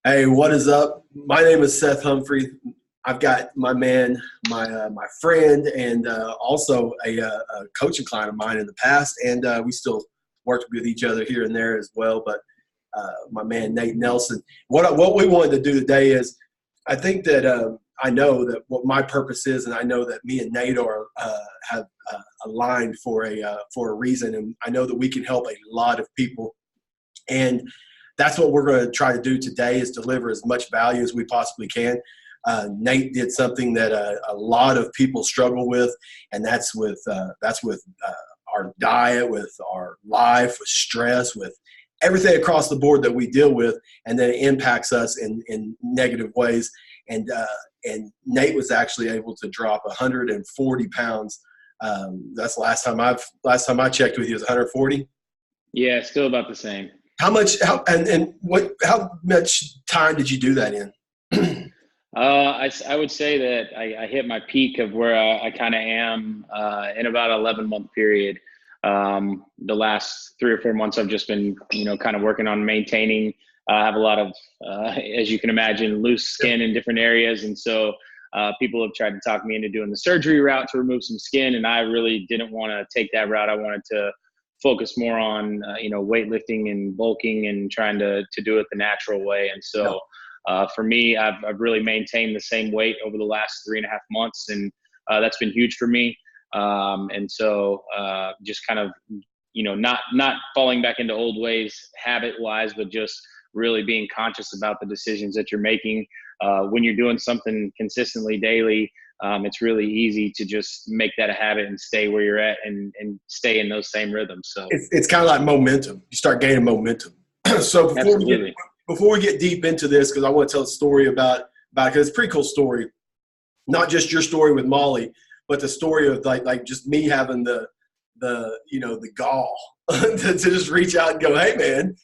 Hey, what is up? My name is Seth Humphrey. I've got my man, my friend, and also a coaching client of mine in the past, and we still work with each other here and there as well. But my man Nate Nelson. What we wanted to do today is, I think that I know that what my purpose is, and I know that me and Nate are have aligned for a reason, and I know that we can help a lot of people. And that's what we're going to try to do today is deliver as much value as we possibly can. Nate did something that a lot of people struggle with, and that's with our diet, with our life, with stress, with everything across the board that we deal with, and then it impacts us in negative ways. And Nate was actually able to drop 140 pounds. That's last time I checked with you was 140. Yeah, still about the same. How much time did you do that in? I would say that I hit my peak of where I kind of am in about an 11-month period. The last 3 or 4 months, I've just been, kind of working on maintaining. I have a lot of, as you can imagine, loose skin in different areas. And so people have tried to talk me into doing the surgery route to remove some skin. And I really didn't want to take that route. I wanted to focus more on, weightlifting and bulking and trying to do it the natural way. And so for me, I've really maintained the same weight over the last 3.5 months, and that's been huge for me. And so just kind of, not falling back into old ways habit wise, but just really being conscious about the decisions that you're making. When you're doing something consistently daily, it's really easy to just make that a habit and stay where you're at and stay in those same rhythms. So It's kind of like momentum. You start gaining momentum. So absolutely. before we get deep into this, because I want to tell a story about because it's a pretty cool story. Not just your story with Molly, but the story of like just me having the gall to just reach out and go, hey man,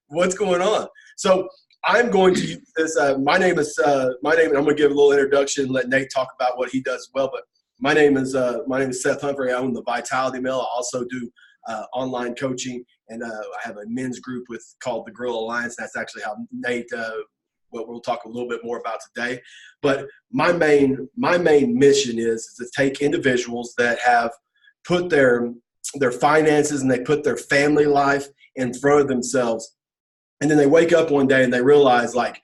what's going on? So I'm going to use this. My name, and I'm going to give a little introduction, let Nate talk about what he does as well. But my name is Seth Humphrey. I own the Vitality Mill. I also do online coaching, and I have a men's group called the Grill Alliance. That's actually how Nate. What we'll talk a little bit more about today. But my main mission is to take individuals that have put their finances and they put their family life in front of themselves, and then they wake up one day and they realize, like,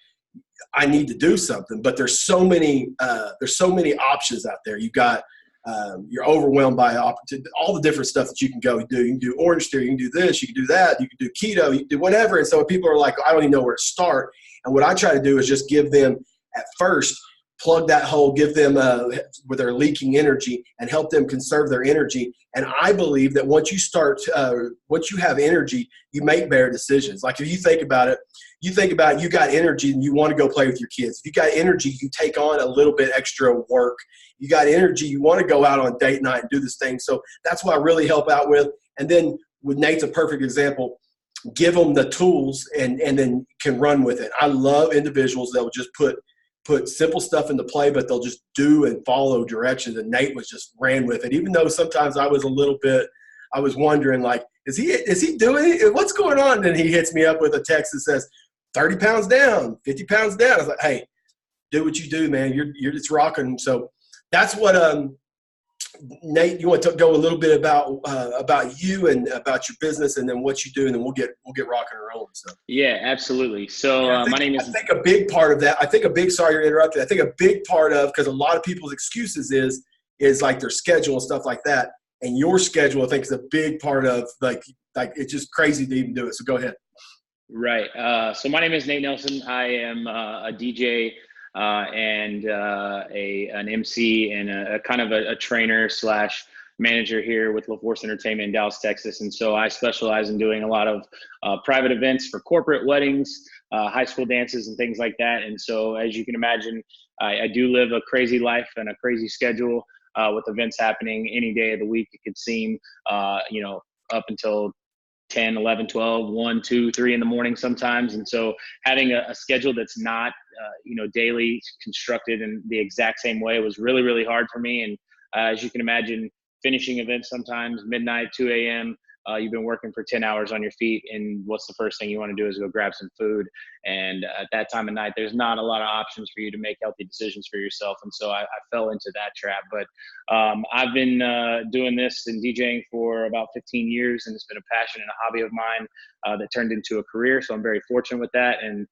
I need to do something. But there's so many options out there. You're overwhelmed by all the different stuff that you can go do. You can do Orange Theory, you can do this, you can do that, you can do keto, you can do whatever. And so people are like, I don't even know where to start. And what I try to do is just give them at first, plug that hole, give them where they're leaking energy, and help them conserve their energy. And I believe that once you have energy, you make better decisions. Like if you think about it, you got energy and you want to go play with your kids. If you got energy, you take on a little bit extra work. You got energy, you want to go out on date night and do this thing. So that's what I really help out with. And then with Nate's a perfect example, give them the tools and then can run with it. I love individuals that will just put simple stuff into play, but they'll just do and follow directions. And Nate was just ran with it, even though sometimes I was wondering, like, is he doing it? What's going on? And then he hits me up with a text that says 30 pounds down, 50 pounds down. I was like, hey, do what you do, man. You're just rocking. So that's what Nate, you want to go a little bit about you and about your business, and then what you do, and then we'll get rocking and rolling. So Yeah, absolutely. So I my think name I is think a big part of that. Sorry to interrupt you. I think a big part of, because a lot of people's excuses is like their schedule and stuff like that, and your schedule I think is a big part of like it's just crazy to even do it. So go ahead. right. So my name is Nate Nelson. I am a DJ and an MC and a kind of a trainer slash manager here with LaForce Entertainment in Dallas, Texas. And so I specialize in doing a lot of private events for corporate weddings, high school dances, and things like that. And so, as you can imagine, I do live a crazy life and a crazy schedule with events happening any day of the week. It could seem, up until 10, 11, 12, 1, 2, 3 in the morning sometimes. And so having a schedule that's not, daily constructed in the exact same way was really, really hard for me. And as you can imagine, finishing events sometimes midnight, 2 a.m., you've been working for 10 hours on your feet, and what's the first thing you want to do is go grab some food. And at that time of night, there's not a lot of options for you to make healthy decisions for yourself. And so I fell into that trap. But I've been doing this and DJing for about 15 years, and it's been a passion and a hobby of mine that turned into a career. So I'm very fortunate with that. And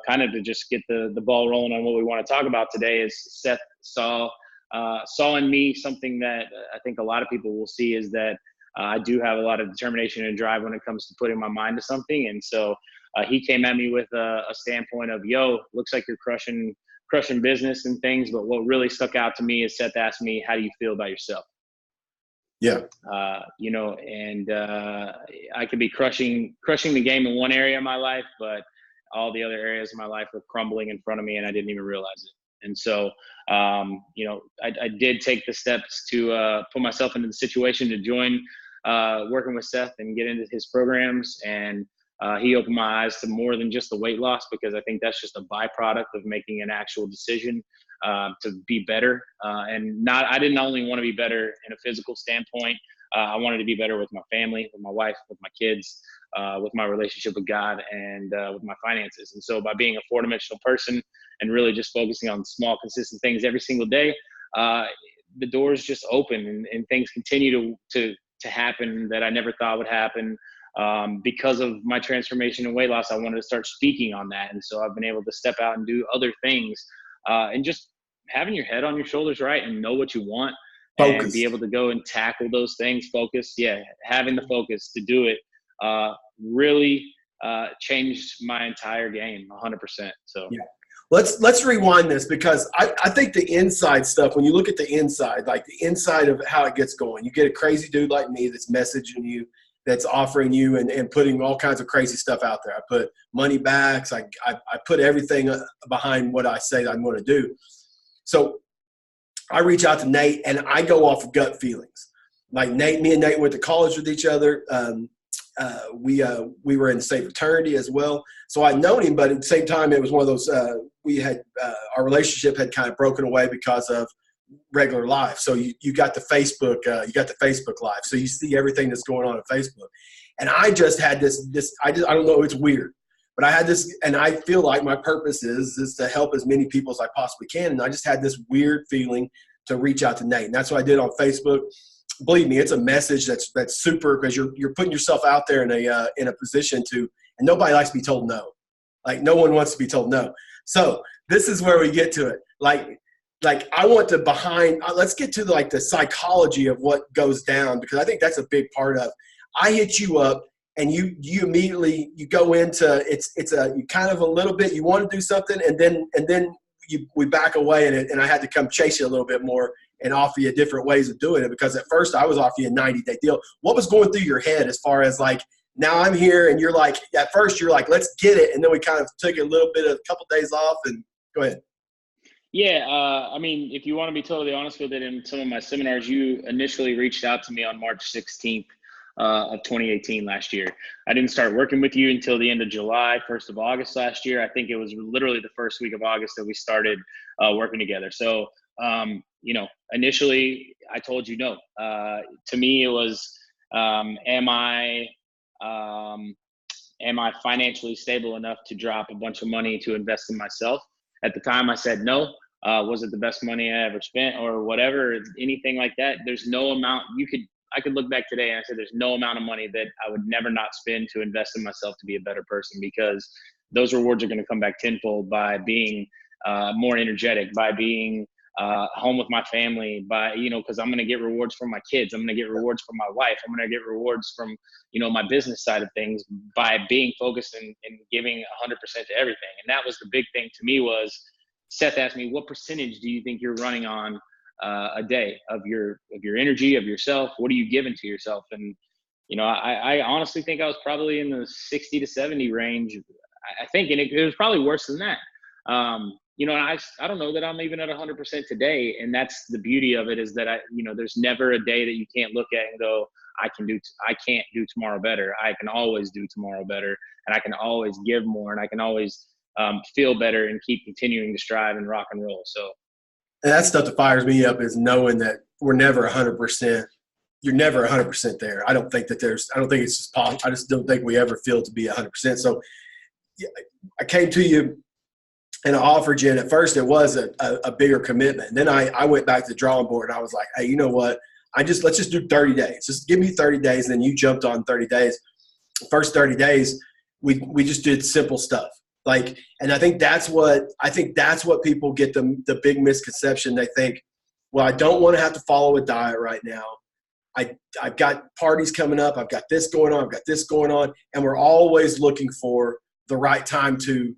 kind of to just get the ball rolling on what we want to talk about today is Seth saw in me something that I think a lot of people will see, is that I do have a lot of determination and drive when it comes to putting my mind to something. And so he came at me with a standpoint of, yo, looks like you're crushing business and things. But what really stuck out to me is Seth asked me, how do you feel about yourself? Yeah. I could be crushing the game in one area of my life, but all the other areas of my life were crumbling in front of me and I didn't even realize it. And so, I did take the steps to put myself into the situation to join working with Seth and get into his programs. And he opened my eyes to more than just the weight loss, because I think that's just a byproduct of making an actual decision to be better. I didn't only want to be better in a physical standpoint. I wanted to be better with my family, with my wife, with my kids, with my relationship with God, and with my finances. And so by being a four-dimensional person and really just focusing on small, consistent things every single day, the doors just open and things continue to happen that I never thought would happen. Because of my transformation and weight loss, I wanted to start speaking on that. And so I've been able to step out and do other things, and just having your head on your shoulders right and know what you want. Focus. And be able to go and tackle those things. Focus. Yeah. Having the focus to do it really changed my entire game 100%. So yeah. Let's rewind this, because I think the inside stuff, when you look at the inside, like the inside of how it gets going, you get a crazy dude like me that's messaging you, that's offering you and putting all kinds of crazy stuff out there. I put money backs. I put everything behind what I say I'm going to do. So I reach out to Nate and I go off of gut feelings. Like me and Nate went to college with each other. We were in the same fraternity as well. So I'd known him, but at the same time, it was one of those, our relationship had kind of broken away because of regular life. So you got the Facebook Live. So you see everything that's going on Facebook. And I just had this, I don't know, it's weird, but I had this, and I feel like my purpose is to help as many people as I possibly can. And I just had this weird feeling to reach out to Nate. And that's what I did on Facebook. Believe me, it's a message that's super, because you're putting yourself out there in a position to, and nobody likes to be told no. Like no one wants to be told no. So this is where we get to it. Like I want to let's get to the psychology of what goes down, because I think that's a big part of. I hit you up and you immediately you go into you kind of a little bit, you want to do something, and then we back away, and I had to come chase you a little bit more and offer you different ways of doing it, because at first I was offering you a 90-day deal. What was going through your head as far as like, now I'm here and you're like, at first you're like, let's get it. And then we kind of took a couple days off, and go ahead. Yeah. I mean, if you want to be totally honest with it, in some of my seminars, you initially reached out to me on March 16th of 2018 last year. I didn't start working with you until the end of July, 1st of August last year. I think it was literally the first week of August that we started working together. So, initially I told you no. To me, it was, am I financially stable enough to drop a bunch of money to invest in myself? At the time I said no. Was it the best money I ever spent or whatever, anything like that? There's no amount I could look back today and I said, there's no amount of money that I would never not spend to invest in myself to be a better person, because those rewards are going to come back tenfold by being more energetic, by being home with my family, because I'm going to get rewards from my kids. I'm going to get rewards from my wife. I'm going to get rewards from, my business side of things by being focused and giving 100% to everything. And that was the big thing to me. Was Seth asked me, what percentage do you think you're running on a day of your energy, of yourself? What are you giving to yourself? And, I honestly think I was probably in the 60 to 70 range, I think, and it was probably worse than that. I don't know that I'm even at 100% today. And that's the beauty of it, is that there's never a day that you can't look at and go, I can't do tomorrow better. I can always do tomorrow better, and I can always give more, and I can always feel better and keep continuing to strive and rock and roll. So. And that stuff that fires me up is knowing that we're never 100%. you're never 100% there. I don't think it's just possible. I just don't think we ever feel to be 100%. So yeah, I came to you and I offered you, and at first it was a bigger commitment. And then I went back to the drawing board and I was like, hey, you know what? Let's just do 30 days. Just give me 30 days. And then you jumped on 30 days. The first 30 days, we just did simple stuff. Like, and I think that's what people get the big misconception. They think, well, I don't want to have to follow a diet right now. I've got parties coming up. I've got this going on. I've got this going on. And we're always looking for the right time to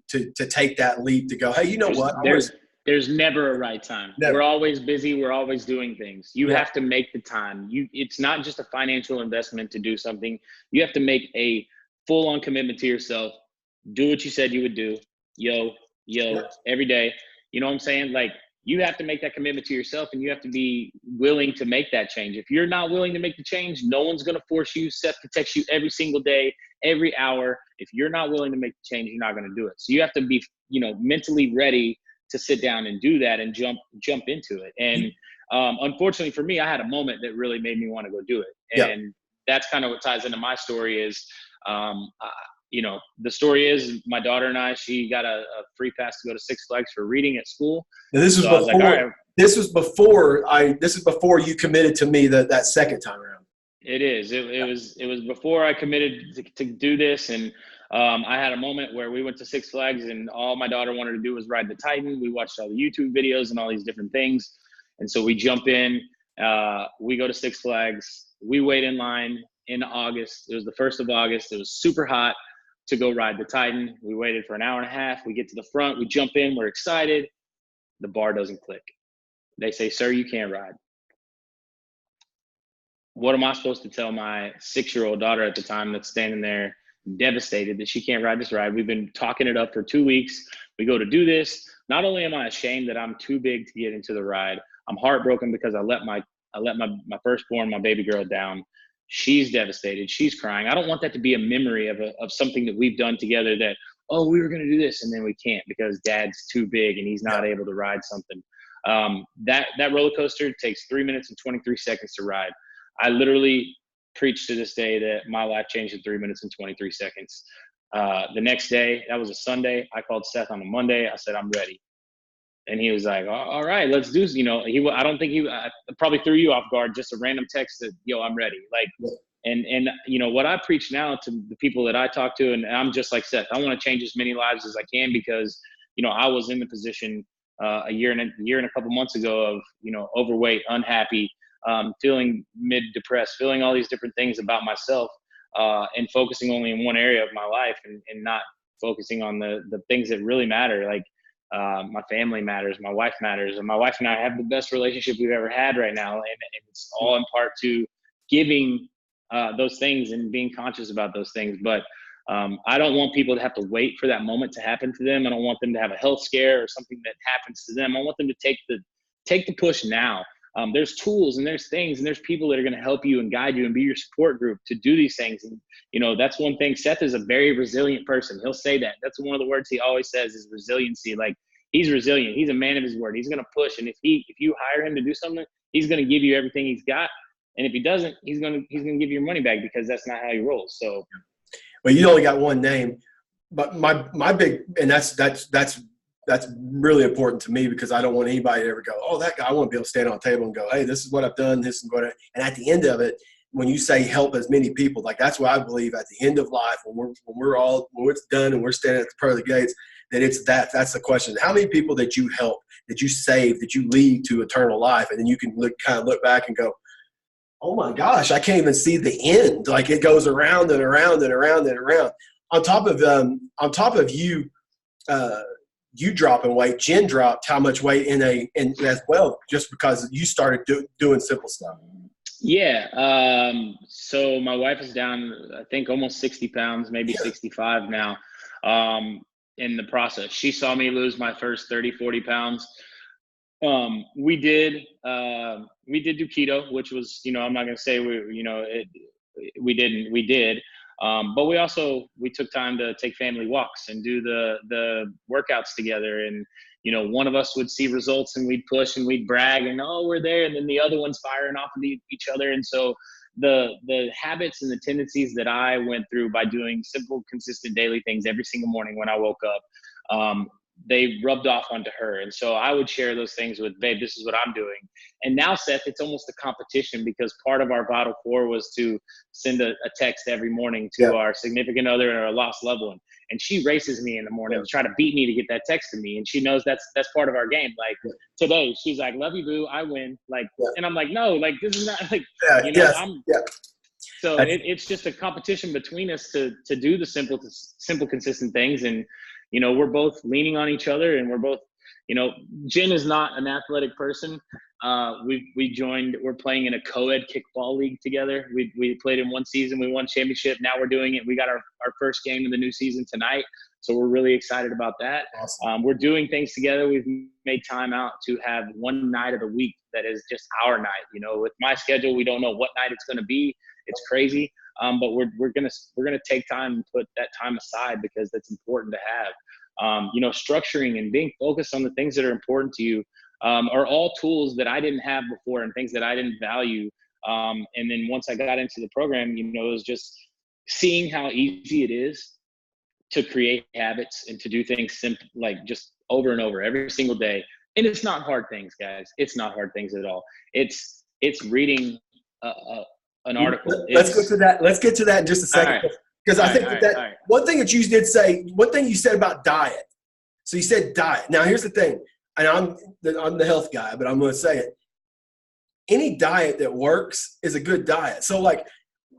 take that leap to go, hey, you know what? There's never a right time. Never. We're always busy. We're always doing things. You have to make the time. It's not just a financial investment to do something. You have to make a full-on commitment to yourself. Do what you said you would do. Every day. You know what I'm saying? Like, you have to make that commitment to yourself, and you have to be willing to make that change. If you're not willing to make the change, no one's going to force you. Seth can text you every single day, every hour. If you're not willing to make the change, you're not going to do it. So you have to be, mentally ready to sit down and do that and jump into it. And unfortunately for me, I had a moment that really made me want to go do it. And that's kind of what ties into my story is, the story is my daughter and I, she got a free pass to go to Six Flags for reading at school. And this was before, like, right. This was before you committed to me that second time around. It is. It was before I committed to do this. And I had a moment where we went to Six Flags and all my daughter wanted to do was ride the Titan. We watched all the YouTube videos and all these different things. And so we jump in, we go to Six Flags. We wait in line in August. It was the 1st of August. It was super hot to go ride the Titan. We waited for an hour and a half. We get to the front. We jump in. We're excited. The bar doesn't click. They say, sir, you can't ride. What am I supposed to tell my 6-year-old daughter at the time that's standing there devastated that she can't ride this ride? We've been talking it up for 2 weeks. We go to do this. Not only am I ashamed that I'm too big to get into the ride, I'm heartbroken because I let my firstborn, my baby girl, down. She's devastated. She's crying. I don't want that to be a memory of something that we've done together that, oh, we were going to do this and then we can't because dad's too big and he's not able to ride something. That roller coaster takes 3 minutes and 23 seconds to ride. I literally preach to this day that my life changed in 3 minutes and 23 seconds. The next day, that was a Sunday. I called Seth on a Monday. I said, I'm ready. And he was like, all right, let's do this. I don't think I probably threw you off guard, just a random text that, I'm ready. Like, and what I preach now to the people that I talk to, and I'm just like Seth, I want to change as many lives as I can because, I was in the position a year and a couple months ago of, overweight, unhappy, feeling mid-depressed, feeling all these different things about myself, and focusing only in one area of my life and not focusing on the things that really matter. Like, my family matters, my wife matters, and my wife and I have the best relationship we've ever had right now. And it's all in part to giving those things and being conscious about those things. But I don't want people to have to wait for that moment to happen to them. I don't want them to have a health scare or something that happens to them. I want them to take the push now. There's tools and there's things and there's people that are going to help you and guide you and be your support group to do these things. And, that's one thing. Seth is a very resilient person. He'll say that. That's one of the words he always says is resiliency. Like, he's resilient. He's a man of his word. He's going to push. And if you hire him to do something, he's going to give you everything he's got. And if he doesn't, he's going to give you your money back because that's not how he rolls. So, well, you only got one name, but my big, and that's really important to me because I don't want anybody to ever go, oh, that guy. I want to be able to stand on a table and go, hey, this is what I've done. This is what and at the end of it, when you say help as many people, like that's what I believe at the end of life, when it's done and we're standing at the pearly gates, that's the question. How many people that you help, that you save, that you lead to eternal life? And then you can look back and go, oh my gosh, I can't even see the end. Like, it goes around and around and around and around. On top of you, you dropping weight, Jen dropped how much weight in as well, just because you started doing simple stuff. Yeah. So my wife is down, I think, almost 60 pounds, maybe 65 now, in the process. She saw me lose my first 30, 40 pounds. We did do keto, which was, I'm not going to say we didn't, we did. But we took time to take family walks and do the workouts together. And, one of us would see results and we'd push and we'd brag and, oh, we're there. And then the other one's firing off of each other. And so the habits and the tendencies that I went through by doing simple, consistent daily things every single morning when I woke up, they rubbed off onto her. And so I would share those things with, babe, this is what I'm doing. And now, Seth, it's almost a competition, because part of our Vital 4 was to send a text every morning to our significant other or a lost loved one. And she races me in the morning to try to beat me to get that text to me. And she knows that's part of our game. Like today, she's like, love you, boo, I win. Like, and I'm like, no, like, this is not like, So it's just a competition between us to do the simple, consistent things. And, we're both leaning on each other, and we're both, Jen is not an athletic person. We're playing in a co-ed kickball league together. We played in one season, we won championship. Now we're doing it. We got our first game of the new season tonight. So we're really excited about that. Awesome. We're doing things together. We've made time out to have one night of the week that is just our night. With my schedule, we don't know what night it's going to be. It's crazy. But we're gonna take time and put that time aside, because that's important to have. Structuring and being focused on the things that are important to you are all tools that I didn't have before, and things that I didn't value. And then once I got into the program, it was just seeing how easy it is to create habits and to do things simple, like just over and over every single day. And it's not hard things, guys. It's not hard things at all. It's reading an article. Let's get to that in just a second. Because I think one thing that you did say, one thing you said about diet. So you said diet. Now here's the thing, and I'm the health guy, but I'm going to say it. Any diet that works is a good diet. So like,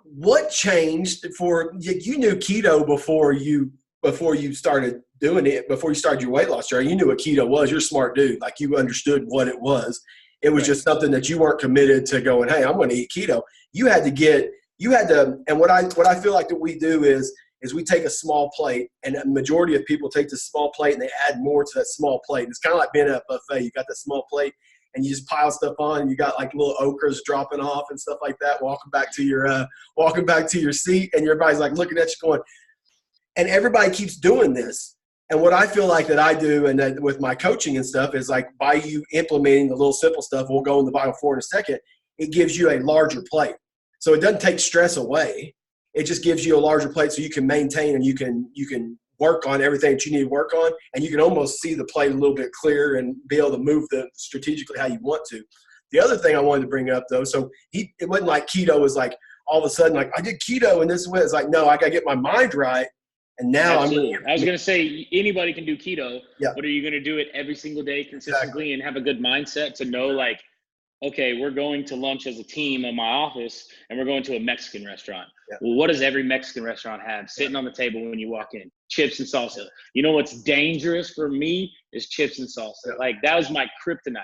what changed you knew keto before you started doing it, before you started your weight loss journey? You knew what keto was. You're a smart dude. Like, you understood what it was. It was just something that you weren't committed to going, hey, I'm going to eat keto. You had to, and what I feel like that we do is we take a small plate, and a majority of people take this small plate and they add more to that small plate. It's kind of like being at a buffet. You got that small plate and you just pile stuff on, and you got like little okras dropping off and stuff like that, walking back to your seat, and everybody's like looking at you going, and everybody keeps doing this. And what I feel like that I do, and that with my coaching and stuff, is like, by you implementing the little simple stuff, we'll go in the Vital 4 in a second, it gives you a larger plate. So it doesn't take stress away. It just gives you a larger plate so you can maintain, and you can work on everything that you need to work on, and you can almost see the plate a little bit clearer and be able to move strategically how you want to. The other thing I wanted to bring up, though, so it wasn't like keto was like all of a sudden like, I did keto and this way. It's like, no, I got to get my mind right. And now I was going to say, anybody can do keto, but are you going to do it every single day consistently and have a good mindset to know, like, okay, we're going to lunch as a team in my office, and we're going to a Mexican restaurant. Well, what does every Mexican restaurant have sitting on the table when you walk in? Chips and salsa. You know what's dangerous for me is chips and salsa. Like, that was my kryptonite.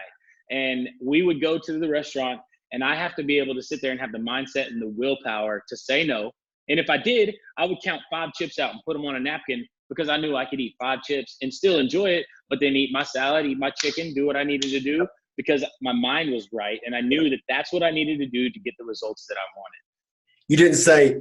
And we would go to the restaurant, and I have to be able to sit there and have the mindset and the willpower to say no. And if I did, I would count 5 chips out and put them on a napkin, because I knew I could eat 5 chips and still enjoy it, but then eat my salad, eat my chicken, do what I needed to do, because my mind was right. And I knew that that's what I needed to do to get the results that I wanted. You didn't say,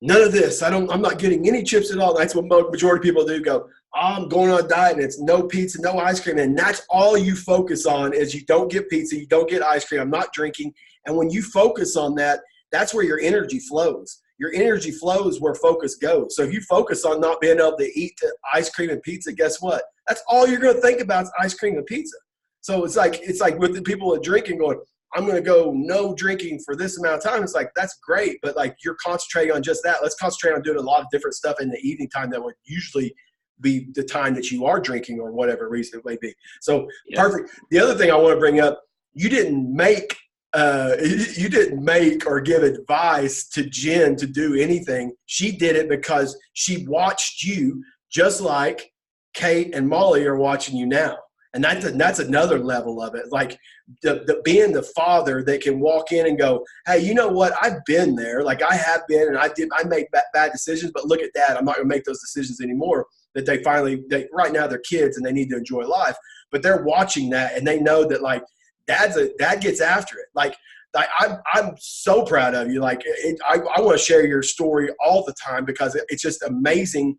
none of this. I'm not getting any chips at all. That's what majority of people do. Go, I'm going on a diet, and it's no pizza, no ice cream. And that's all you focus on, is you don't get pizza, you don't get ice cream, I'm not drinking. And when you focus on that, that's where your energy flows. Your energy flows where focus goes. So if you focus on not being able to eat ice cream and pizza, guess what? That's all you're going to think about is ice cream and pizza. So it's like with the people that drinking going, I'm going to go no drinking for this amount of time. It's like, that's great, but like, you're concentrating on just that. Let's concentrate on doing a lot of different stuff in the evening time that would usually be the time that you are drinking, or whatever reason it may be. So perfect. The other thing I want to bring up, you didn't make or give advice to Jen to do anything. She did it because she watched you, just like Kate and Molly are watching you now. And that's another level of it. Like the being the father that can walk in and go, hey, you know what? I've been there. Like, I have been, and I make bad decisions, but look at that. I'm not going to make those decisions anymore. That right now they're kids and they need to enjoy life, but they're watching that, and they know that, like, dad gets after it. Like, I'm so proud of you. Like, I want to share your story all the time because it's just amazing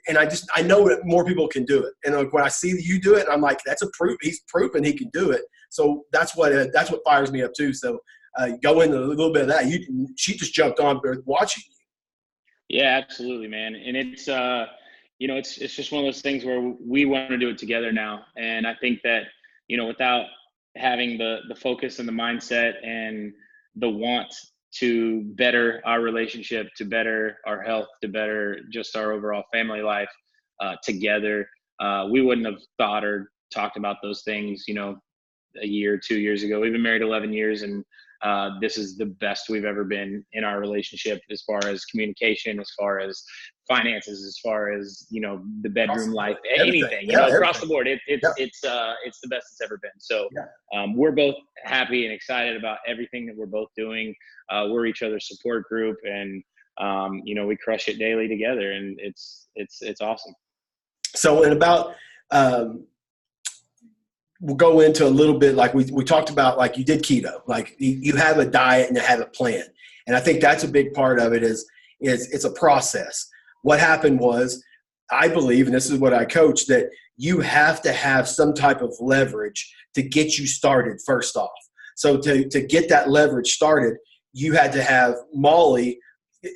and I know that more people can do it. And like, when I see you do it, I'm like, that's a proof. He's proven he can do it. So that's what fires me up too. So go into a little bit of that. She just jumped on watching you. Yeah, absolutely, man. And it's, it's just one of those things where we want to do it together now. And I think that, without having the focus and the mindset and the want to better our relationship, to better our health, to better just our overall family life together, we wouldn't have thought or talked about those things, a year, 2 years ago. We've been married 11 years, and this is the best we've ever been in our relationship, as far as communication, as far as finances, as far as, the bedroom life, anything, across the board. It's the best it's ever been. So we're both happy and excited about everything that we're both doing. We're each other's support group, and we crush it daily together, and it's awesome. So, and about, we'll go into a little bit, like we talked about, like you did keto, like you have a diet and you have a plan. And I think that's a big part of it is it's a process. What happened was, I believe, and this is what I coach, that you have to have some type of leverage to get you started first off. So to get that leverage started, you had to have Molly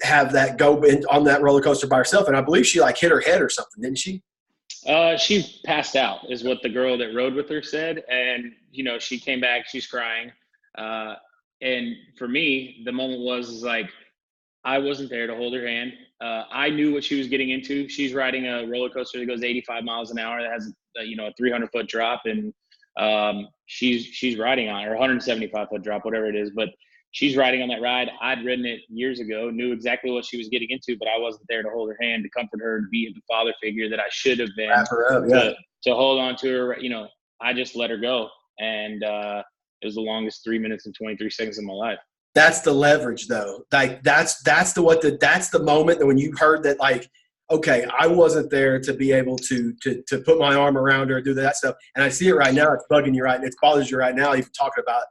have that go on that roller coaster by herself. And I believe she like hit her head or something, didn't she? She passed out, is what the girl that rode with her said. And, she came back, she's crying. And for me, the moment was like, I wasn't there to hold her hand. I knew what she was getting into. She's riding a roller coaster that goes 85 miles an hour that has, a 300-foot drop. And she's riding on her 175-foot drop, whatever it is. But she's riding on that ride. I'd ridden it years ago, knew exactly what she was getting into, but I wasn't there to hold her hand, to comfort her, to be the father figure that I should have been. Wrap her up, yeah. To hold on to her. I just let her go. And it was the longest 3 minutes and 23 seconds of my life. That's the leverage, though. Like that's the moment that when you heard that, like, okay, I wasn't there to be able to put my arm around her and do that stuff. And I see it right now. It's bugging you right. It bothers you right now, even talking about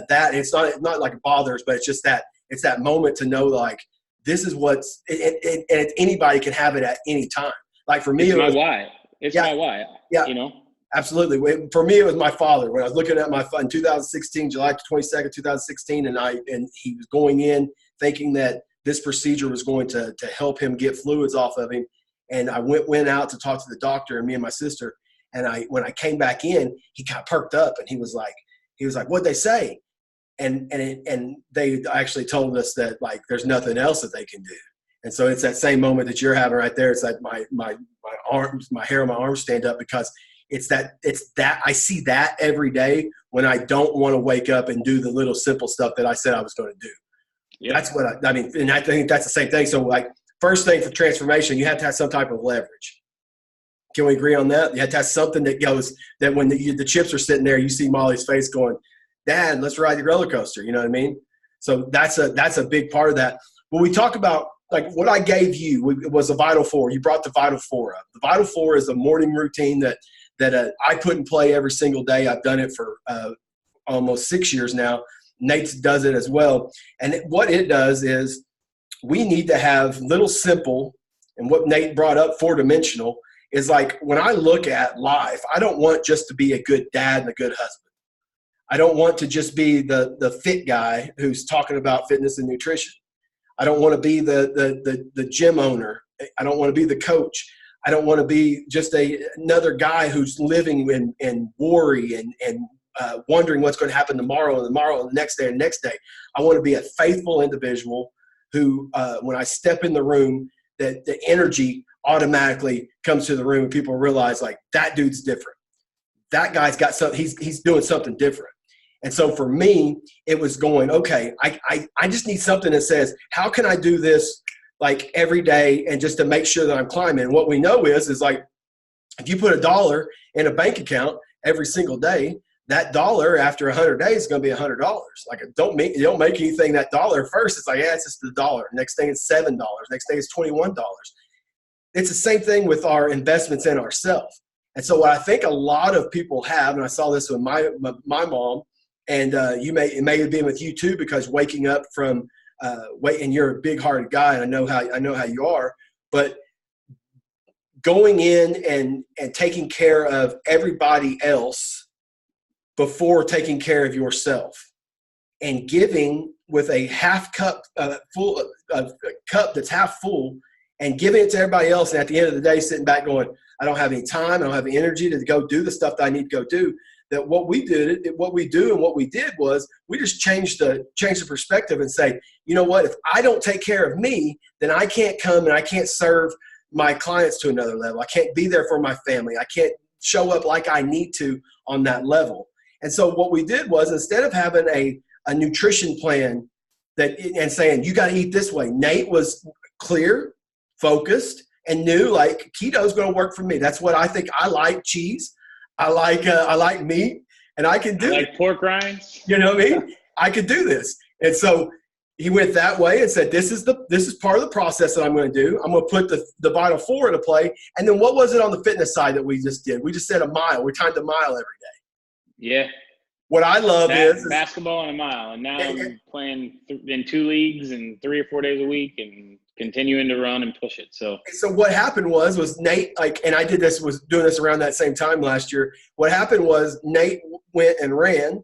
that. It's not like it bothers, but it's just that it's that moment to know, like, this is what's and anybody can have it at any time. Like for me, it's my why. It's my why. Yeah. Absolutely. For me, it was my father. When I was looking at my in 2016, July 22nd, 2016, and he was going in thinking that this procedure was going to help him get fluids off of him. And I went out to talk to the doctor, and me and my sister. And when I came back in, he got perked up, and he was like, "What'd they say?" And they actually told us that, like, there's nothing else that they can do. And so it's that same moment that you're having right there. It's like my arms, my hair on my arms stand up, because it's that I see that every day when I don't want to wake up and do the little simple stuff that I said I was going to do. Yeah. That's what I mean. And I think that's the same thing. So, like, first thing for transformation, you have to have some type of leverage. Can we agree on that? You have to have something that goes, that when the chips are sitting there, you see Molly's face going, "Dad, let's ride the roller coaster." You know what I mean? So that's a big part of that. When we talk about, like, what I gave you, it was a Vital 4. You brought the Vital 4 up. The Vital 4 is a morning routine that I put in play every single day. I've done it for almost 6 years now. Nate does it as well. And what it does is, we need to have little simple, and what Nate brought up, 4-dimensional, is like, when I look at life, I don't want just to be a good dad and a good husband. I don't want to just be the fit guy who's talking about fitness and nutrition. I don't want to be the gym owner. I don't want to be the coach. I don't want to be just another guy who's living in worry and wondering what's going to happen tomorrow and the next day and the next day. I want to be a faithful individual who, when I step in the room, that the energy automatically comes to the room, and people realize, like, that dude's different. That guy's got something. He's doing something different. And so for me, it was going, okay, I just need something that says, how can I do this, like, every day, and just to make sure that I'm climbing. And what we know is like, if you put $1 in a bank account every single day, that dollar after 100 days is going to be $100. Like, you don't make anything that dollar first. It's like, yeah, it's just the dollar. Next thing it's $7. Next thing it's $21. It's the same thing with our investments in ourselves. And so what I think a lot of people have, and I saw this with my mom, And it may have been with you too, because waking up from and you're a big hearted guy, and I know how you are, but going in and taking care of everybody else before taking care of yourself, and giving with a half cup full cup that's half full, and giving it to everybody else. And at the end of the day, sitting back going, I don't have any time. I don't have the energy to go do the stuff that I need to go do. That what we do and what we did was we just changed the perspective and say, you know what, if I don't take care of me, then I can't come and I can't serve my clients to another level. I can't be there for my family. I can't show up like I need to on that level. And so what we did was, instead of having a nutrition plan and saying, you got to eat this way, Nate was clear, focused, and knew like keto is going to work for me. That's what I think. I like cheese. I like meat, and I can do like pork rinds. You know what I mean? I could do this. And so he went that way and said, this is part of the process that I'm going to do. I'm going to put the Vital 4 into play. And then what was it on the fitness side that we just did? We just said a mile. We timed a mile every day. Yeah. What I love is basketball and a mile. And now I'm playing in 2 leagues and 3 or 4 days a week and continuing to run and push it. So what happened was Nate, and I was doing this around that same time last year. What happened was Nate went and ran,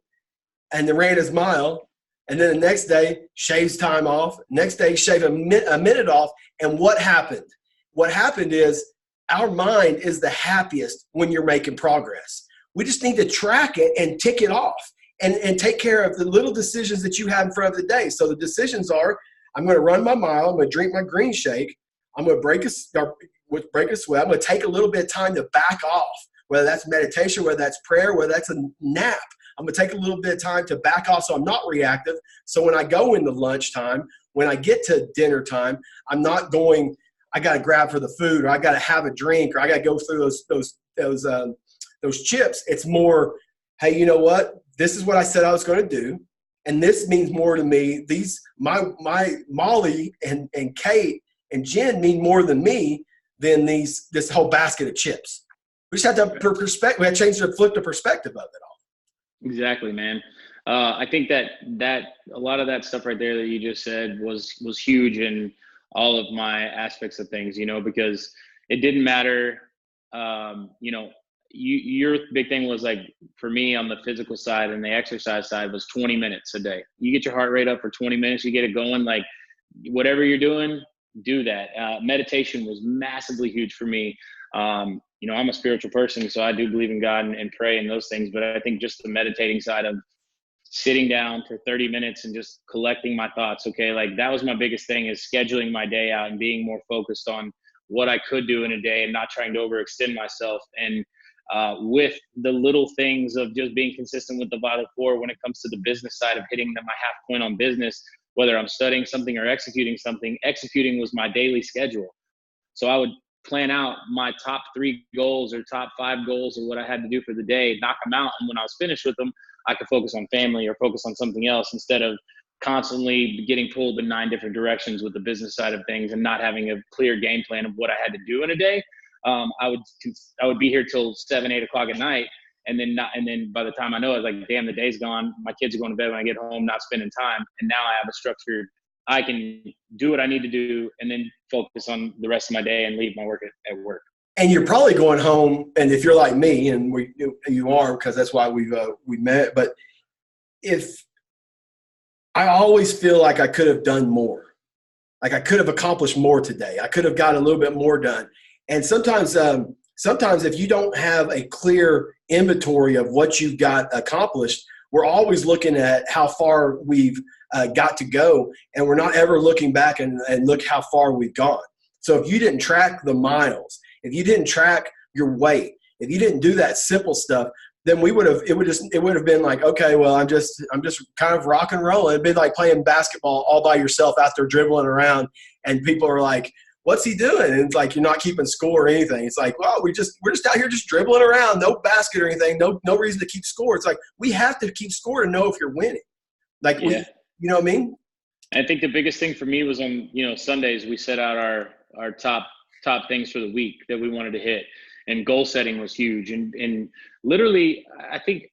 and then ran his mile. And then the next day, shaves time off. Next day, shave a minute off. And what happened? What happened is our mind is the happiest when you're making progress. We just need to track it and tick it off and take care of the little decisions that you have in front of the day. So the decisions are, I'm going to run my mile. I'm going to drink my green shake. I'm going to break a sweat. I'm going to take a little bit of time to back off, whether that's meditation, whether that's prayer, whether that's a nap. I'm going to take a little bit of time to back off so I'm not reactive. So when I go into lunchtime, when I get to dinner time, I'm not going, I got to grab for the food, or I got to have a drink, or I got to go through those chips. It's more, hey, you know what? This is what I said I was going to do. And this means more to me. My Molly and Kate and Jen mean more than me than this whole basket of chips. We just had to perspective. We had to change flip the perspective of it all. Exactly, man. I think that a lot of that stuff right there that you just said was huge in all of my aspects of things, because it didn't matter. Your big thing was, like, for me on the physical side and the exercise side, was 20 minutes a day. You get your heart rate up for 20 minutes, you get it going, like whatever you're doing, do that. Meditation was massively huge for me. I'm a spiritual person, so I do believe in God and pray and those things. But I think just the meditating side of sitting down for 30 minutes and just collecting my thoughts. Okay. Like, that was my biggest thing, is scheduling my day out and being more focused on what I could do in a day and not trying to overextend myself. And with the little things of just being consistent with the Vital 4 when it comes to the business side of hitting my half point on business, whether I'm studying something or executing something. Executing was my daily schedule. So I would plan out my top 3 goals or top 5 goals or what I had to do for the day, knock them out. And when I was finished with them, I could focus on family or focus on something else, instead of constantly getting pulled in 9 different directions with the business side of things and not having a clear game plan of what I had to do in a day. I would be here till 7, 8 o'clock at night. And then by the time I know it, like, damn, the day's gone. My kids are going to bed when I get home, not spending time. And now I have a structured, I can do what I need to do and then focus on the rest of my day and leave my work at work. And you're probably going home, and if you're like me, and you are, because that's why we met. But if I always feel like I could have done more, like I could have accomplished more today, I could have got a little bit more done. And sometimes if you don't have a clear inventory of what you've got accomplished, we're always looking at how far we've got to go, and we're not ever looking back and look how far we've gone. So if you didn't track the miles, if you didn't track your weight, if you didn't do that simple stuff, then it would have been like, okay, well, I'm just kind of rock and rolling. It'd be like playing basketball all by yourself out there dribbling around, and people are like, what's he doing? And it's like, you're not keeping score or anything. It's like, well, we're just out here just dribbling around, no basket or anything, no reason to keep score. It's like, we have to keep score to know if you're winning. Like, you know what I mean? I think the biggest thing for me was on, Sundays, we set out our top things for the week that we wanted to hit, and goal setting was huge. And literally, I think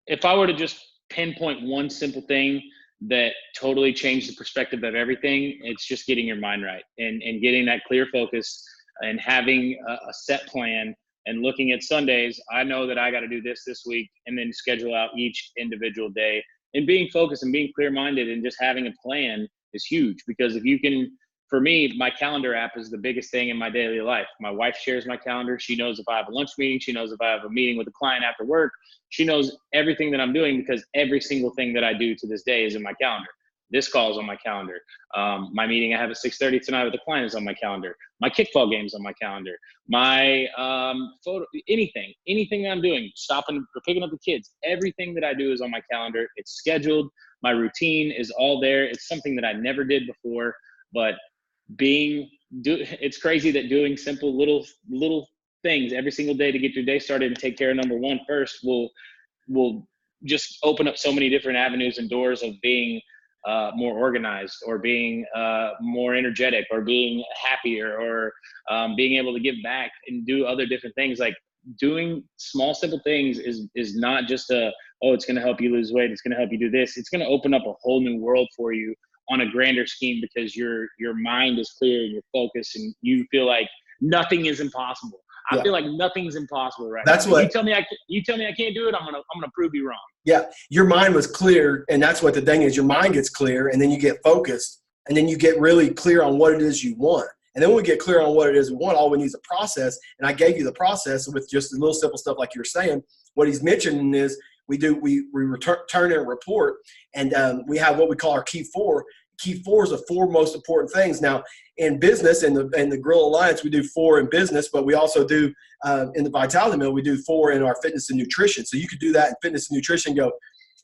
if I were to just pinpoint one simple thing that totally changed the perspective of everything. It's just getting your mind right and getting that clear focus and having a set plan and looking at Sundays. I know that I got to do this week, and then schedule out each individual day, and being focused and being clear-minded and just having a plan is huge. Because if you can, for me, my calendar app is the biggest thing in my daily life. My wife shares my calendar. She knows if I have a lunch meeting. She knows if I have a meeting with a client after work. She knows everything that I'm doing, because every single thing that I do to this day is in my calendar. This call is on my calendar. My meeting I have at 6:30 tonight with the client is on my calendar. My kickball game is on my calendar. My anything that I'm doing, stopping or picking up the kids, everything that I do is on my calendar. It's scheduled. My routine is all there. It's something that I never did before, but it's crazy that doing simple little things every single day to get your day started and take care of number one first will just open up so many different avenues and doors of being more organized, or being more energetic, or being happier, or being able to give back and do other different things. Like, doing small simple things is not just it's going to help you lose weight, it's going to help you do this. It's going to open up a whole new world for you on a grander scheme, because your mind is clear and you're focused, and you feel like nothing is impossible. I feel like nothing's impossible right now. You tell me I can't do it, I'm gonna prove you wrong. Yeah, your mind was clear, and that's what the thing is. Your mind gets clear, and then you get focused, and then you get really clear on what it is you want. And then when we get clear on what it is we want, all we need is a process. And I gave you the process with just a little simple stuff like you're saying. What he's mentioning is we return in a report, and we have what we call our key four. Key four is the four most important things. Now, in business, in the Grill Alliance, we do 4 in business, but we also do in the Vitality Mill, we do 4 in our fitness and nutrition. So you could do that in fitness and nutrition. Go,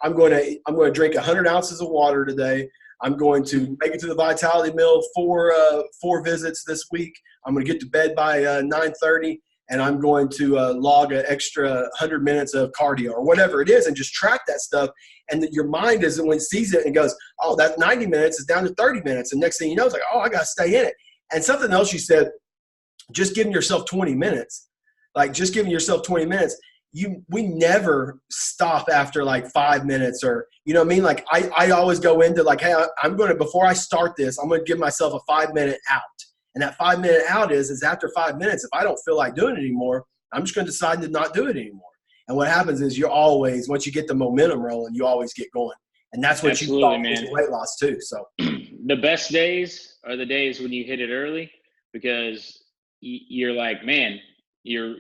I'm going to drink 100 ounces of water today. I'm going to make it to the Vitality Mill 4 visits this week. I'm going to get to bed by 9:30, and I'm going to log an extra 100 minutes of cardio or whatever it is, and just track that stuff. And that your mind is, when it sees it and goes, oh, that 90 minutes is down to 30 minutes. And next thing you know, it's like, oh, I got to stay in it. And something else you said, just giving yourself 20 minutes, we never stop after like 5 minutes, or, you know what I mean? Like I always go into like, hey, before I start this, I'm going to give myself a 5-minute out. And that 5-minute out is after 5 minutes, if I don't feel like doing it anymore, I'm just going to decide to not do it anymore. And what happens is once you get the momentum rolling, you always get going. And that's what you thought was weight loss too. So the best days are the days when you hit it early, because you're like, man, you're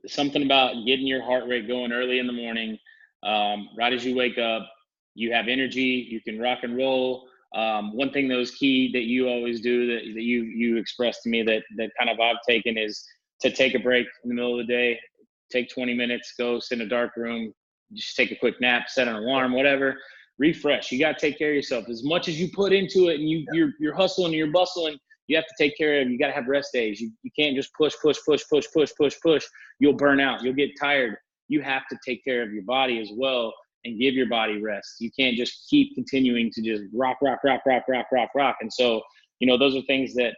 something about getting your heart rate going early in the morning. Right as you wake up, you have energy, you can rock and roll. One thing that was key that you always do that you expressed to me that kind of I've taken is to take a break in the middle of the day. Take 20 minutes, go sit in a dark room, just take a quick nap, set an alarm, whatever, refresh. You got to take care of yourself. As much as you put into it, and you're hustling and you're bustling, you have to take care of, you got to have rest days. You can't just push. You'll burn out. You'll get tired. You have to take care of your body as well and give your body rest. You can't just keep continuing to just rock. And so, those are things that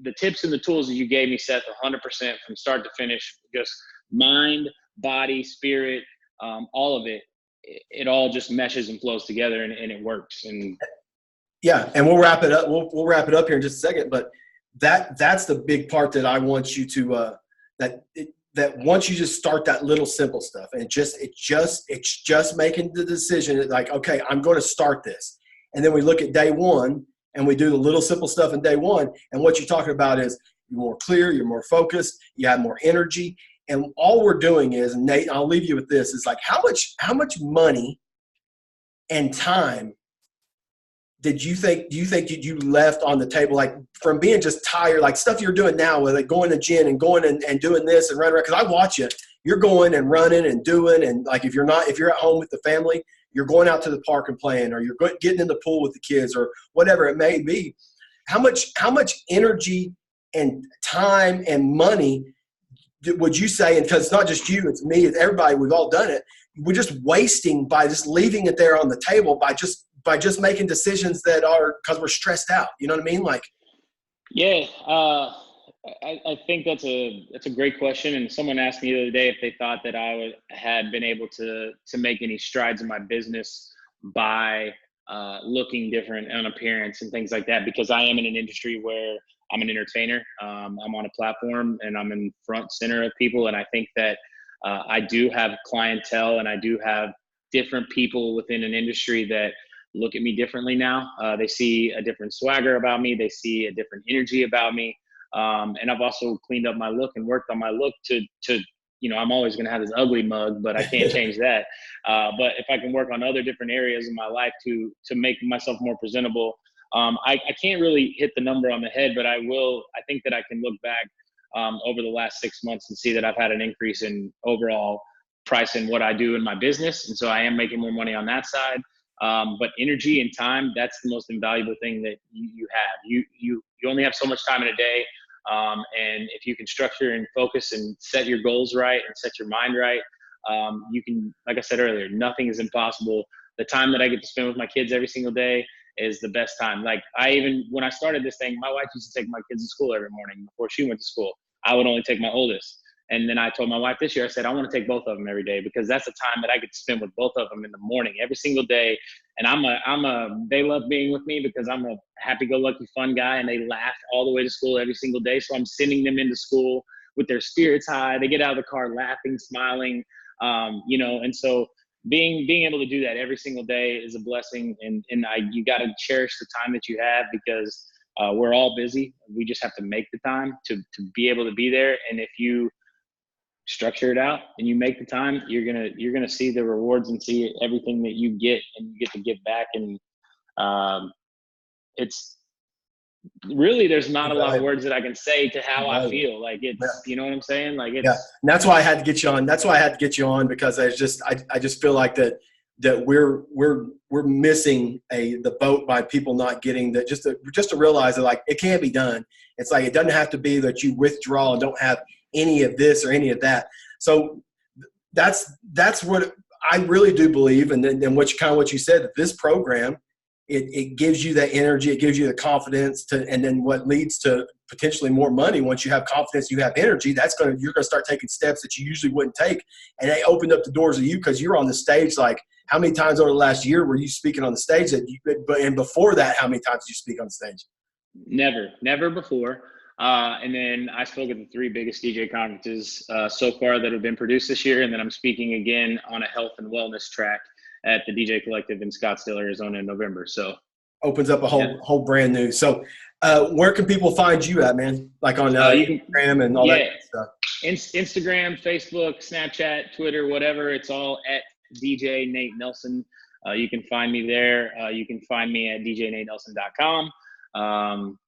the tips and the tools that you gave me, Seth, 100% from start to finish, just mind, body, spirit, all of it, it all just meshes and flows together, and it works. And yeah, and we'll wrap it up. We'll wrap it up here in just a second. But that's the big part that I want you to that once you just start that little simple stuff, and it's just making the decision like, okay, I'm going to start this, and then we look at day one and we do the little simple stuff in day one. And what you're talking about is you're more clear, you're more focused, you have more energy. And all we're doing is, and Nate, I'll leave you with this, is like how much money and time do you think you left on the table, like from being just tired, like stuff you're doing now with like going to gym and going and doing this and running around? Because I watch you. You're going and running and doing, and like if you're at home with the family, you're going out to the park and playing, or you're getting in the pool with the kids, or whatever it may be. How much energy and time and money would you say, and because it's not just you, it's me, it's everybody, we've all done it, we're just wasting by just leaving it there on the table, by just making decisions that are because we're stressed out. You know what I mean? Like, yeah, I think that's a great question. And someone asked me the other day if they thought that had been able to make any strides in my business by looking different on appearance and things like that. Because I am in an industry where I'm an entertainer. I'm on a platform and I'm in front center of people. And I think that I do have clientele and I do have different people within an industry that look at me differently now. They see a different swagger about me. They see a different energy about me. And I've also cleaned up my look and worked on my look to I'm always going to have this ugly mug, but I can't change that. But if I can work on other different areas in my life to make myself more presentable, I can't really hit the number on the head, but I think that I can look back over the last 6 months and see that I've had an increase in overall price in what I do in my business. And so I am making more money on that side. But energy and time, that's the most invaluable thing that you have. You only have so much time in a day. And if you can structure and focus and set your goals right and set your mind right, you can, like I said earlier, nothing is impossible. The time that I get to spend with my kids every single day is the best time. Like when I started this thing, my wife used to take my kids to school every morning before she went to school. I would only take my oldest. And then I told my wife this year, I said, I want to take both of them every day because that's the time that I get to spend with both of them in the morning, every single day. And they love being with me because I'm a happy-go-lucky fun guy and they laugh all the way to school every single day. So I'm sending them into school with their spirits high. They get out of the car laughing, smiling, and so being able to do that every single day is a blessing. And you got to cherish the time that you have because we're all busy. We just have to make the time to be able to be there. And if you structure it out and you make the time, you're gonna see the rewards and see everything that you get, and you get to give back. And it's really, there's not a lot of words that I can say to how I feel. Like it's, you know what I'm saying? Like it's, and that's why I had to get you on. That's why I had to get you on because I just feel like that we're missing the boat by people not getting that, just to realize that like it can be done. It's like it doesn't have to be that you withdraw and don't have any of this or any of that. So that's what I really do believe. And then what you said, that this program, it gives you that energy, it gives you the confidence and then what leads to potentially more money. Once you have confidence, you have energy, you're going to start taking steps that you usually wouldn't take. And they opened up the doors of you because you're on the stage. Like how many times over the last year were you speaking on the stage and before that, how many times did you speak on the stage? Never before. And then I spoke at the 3 biggest DJ conferences so far that have been produced this year. And then I'm speaking again on a health and wellness track at the DJ Collective in Scottsdale, Arizona in November. So opens up a whole brand new. So where can people find you at, man? Like on Instagram and all that stuff? Instagram, Facebook, Snapchat, Twitter, whatever. It's all at DJ Nate Nelson. You can find me there. You can find me at djnatenelson.com.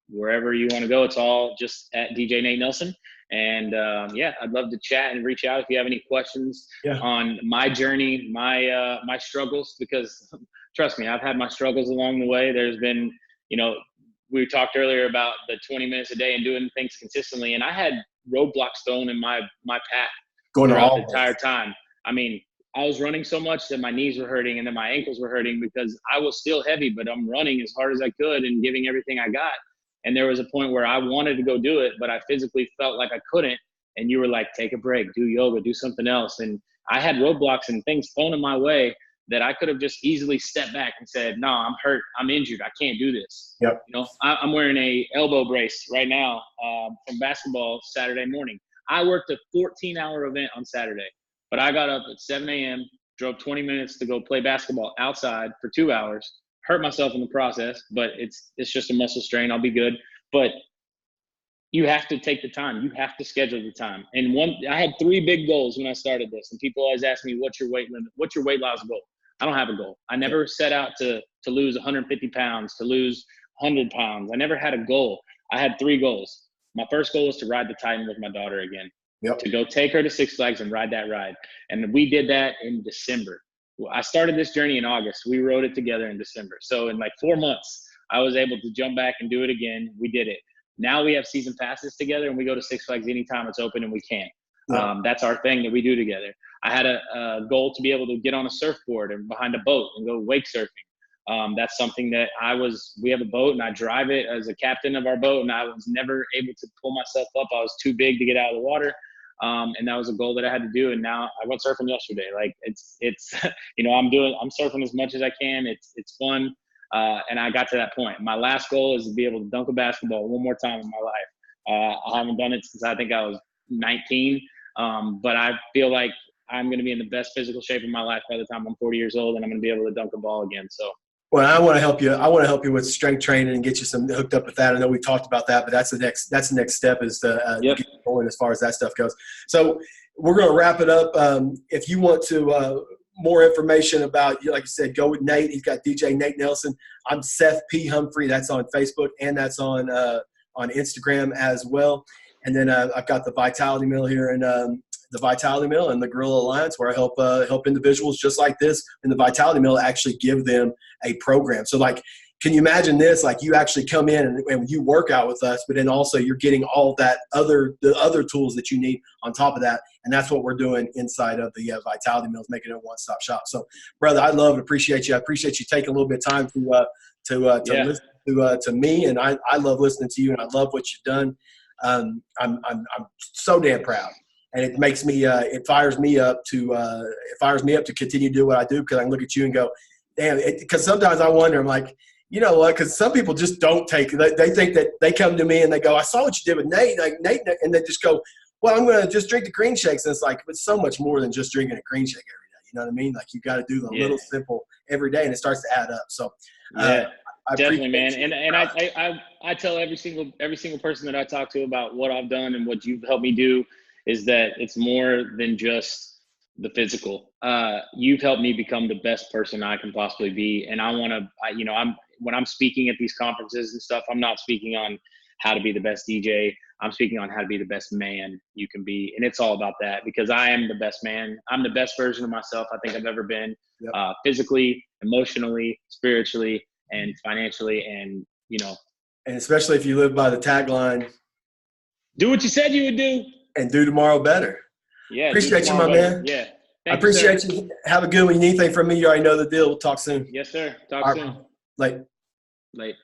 Wherever you want to go, it's all just at DJ Nate Nelson. And I'd love to chat and reach out if you have any questions on my journey, my struggles, because trust me, I've had my struggles along the way. There's been, we talked earlier about the 20 minutes a day and doing things consistently. And I had roadblocks thrown in my path throughout the entire time. I mean, I was running so much that my knees were hurting and then my ankles were hurting because I was still heavy, but I'm running as hard as I could and giving everything I got. And there was a point where I wanted to go do it, but I physically felt like I couldn't. And you were like, take a break, do yoga, do something else. And I had roadblocks and things thrown in my way that I could have just easily stepped back and said, no, I'm hurt, I'm injured, I can't do this. Yep. I'm wearing a elbow brace right now from basketball Saturday morning. I worked a 14-hour event on Saturday, but I got up at 7 a.m., drove 20 minutes to go play basketball outside for 2 hours, hurt myself in the process, but it's just a muscle strain. I'll be good. But you have to take the time. You have to schedule the time. And I had 3 big goals when I started this. And people always ask me, what's your weight limit? What's your weight loss goal? I don't have a goal. I never set out to lose 150 pounds, to lose 100 pounds. I never had a goal. I had 3 goals. My first goal was to ride the Titan with my daughter again. Yep. To go take her to Six Flags and ride that ride. And we did that in December. I started this journey in August. We rode it together in December. So in like 4 months, I was able to jump back and do it again. We did it. Now we have season passes together and we go to Six Flags anytime it's open and we can. Yeah. That's our thing that we do together. I had a goal to be able to get on a surfboard and behind a boat and go wake surfing. That's something that we have a boat and I drive it as a captain of our boat, and I was never able to pull myself up. I was too big to get out of the water. And that was a goal that I had to do. And now I went surfing yesterday. Like it's, I'm surfing as much as I can. It's fun. And I got to that point. My last goal is to be able to dunk a basketball one more time in my life. I haven't done it since I think I was 19. But I feel like I'm going to be in the best physical shape of my life by the time I'm 40 years old, and I'm going to be able to dunk a ball again. So. Well, I want to help you. I want to help you with strength training and get you some hooked up with that. I know we talked about that, but that's the next step is to get going as far as that stuff goes. So we're going to wrap it up. If you want to more information about, like you said, go with Nate. He's got DJ Nate Nelson. I'm Seth P. Humphrey. That's on Facebook and that's on Instagram as well. And then I've got the Vitality Mill here and the Vitality Mill and the Guerrilla Alliance, where I help individuals just like this. And the Vitality Mill actually give them a program. So, like, can you imagine this? Like, you actually come in and you work out with us, but then also you're getting all that the other tools that you need on top of that. And that's what we're doing inside of the Vitality Mill, making it a one-stop shop. So, brother, I love and appreciate you. I appreciate you taking a little bit of time to listen to me, and I love listening to you, and I love what you've done. I'm so damn proud. And it makes me, it fires me up to continue to do what I do, because I can look at you and go, damn. Because sometimes I wonder, I'm like, you know what? Because some people just don't take. They think that they come to me and they go, I saw what you did with Nate, and they just go, well, I'm going to just drink the green shakes. And it's like, it's so much more than just drinking a green shake every day. You know what I mean? Like, you got to do the little simple every day, and it starts to add up. So, definitely, man. And I tell every single person that I talk to about what I've done and what you've helped me do is that it's more than just the physical. You've helped me become the best person I can possibly be. And when I'm speaking at these conferences and stuff, I'm not speaking on how to be the best DJ. I'm speaking on how to be the best man you can be. And it's all about that, because I am the best man. I'm the best version of myself I think I've ever been, physically, emotionally, spiritually, and financially. And, and especially if you live by the tagline, do what you said you would do. And do tomorrow better. Yeah. Appreciate you, my man. Yeah. I appreciate you. Have a good one. You need anything from me, you already know the deal. We'll talk soon. Yes, sir. Talk soon. Late.